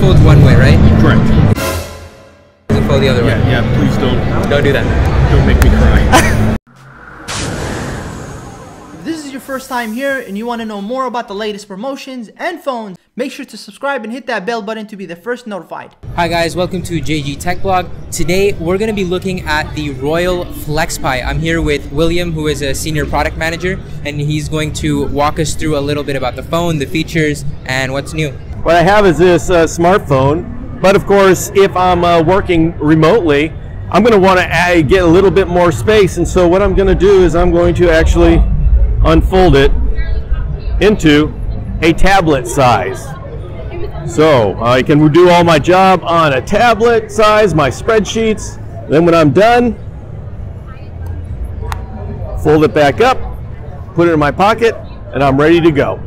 folds one way, right? Correct. Does it fold the other way? Yeah, please Don't do that. Don't make me cry. If this is your first time here and you want to know more about the latest promotions and phones, make sure to subscribe and hit that bell button to be the first notified. Hi guys, welcome to JGTechBlog. Today we're going to be looking at the Royole FlexPai. I'm here with William, who is a senior product manager, and he's going to walk us through a little bit about the phone, the features, and what's new. What I have is this smartphone, but of course if I'm working remotely, I'm going to want to get a little bit more space, and so what I'm going to do is I'm going to actually unfold it into a tablet size. So I can do all my job on a tablet size, my spreadsheets. Then when I'm done, fold it back up, put it in my pocket, and I'm ready to go.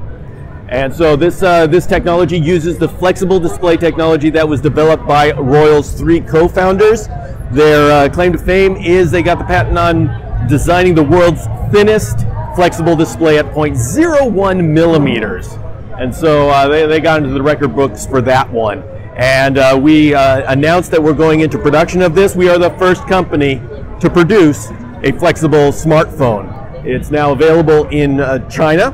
And so this technology uses the flexible display technology that was developed by Royole's 3 co-founders. Their claim to fame is they got the patent on designing the world's thinnest flexible display at 0.01 millimeters. And so they got into the record books for that one. And we announced that we're going into production of this. We are the first company to produce a flexible smartphone. It's now available in China.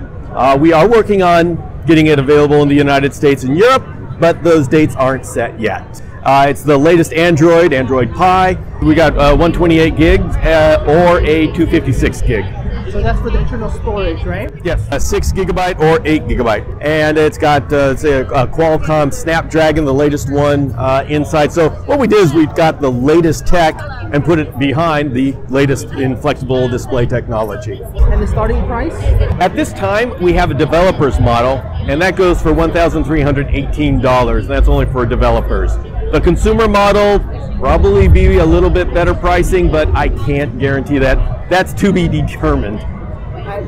We are working on getting it available in the United States and Europe, but those dates aren't set yet. It's the latest Android Pie. We got 128 gigs or a 256 gig. So that's for the internal storage, right? Yes, a 6 gigabyte or 8 gigabyte. And it's got say a Qualcomm Snapdragon, the latest one inside. So what we did is we got the latest tech and put it behind the latest in flexible display technology. And the starting price? At this time, we have a developer's model, and that goes for $1,318. That's only for developers. The consumer model probably be a little bit better pricing, but I can't guarantee that. That's to be determined.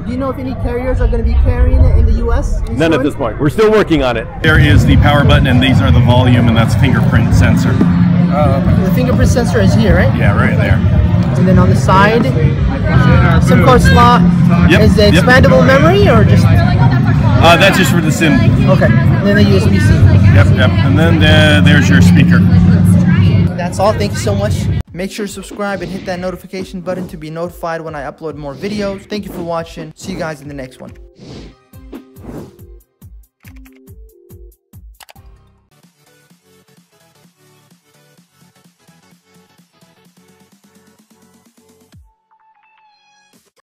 Do you know if any carriers are going to be carrying it in the U.S.? None at this point. We're still working on it. There is the power button, and these are the volume, and that's fingerprint sensor. The fingerprint sensor is here, right? Yeah, right there. And then on the side, SIM card slot. Yep, Is the expandable memory or just? That's just for the SIM. Okay. And then the USB-C. Yep. And then there's your speaker. That's all. Thank you so much. Make sure to subscribe and hit that notification button to be notified when I upload more videos. Thank you for watching. See you guys in the next one.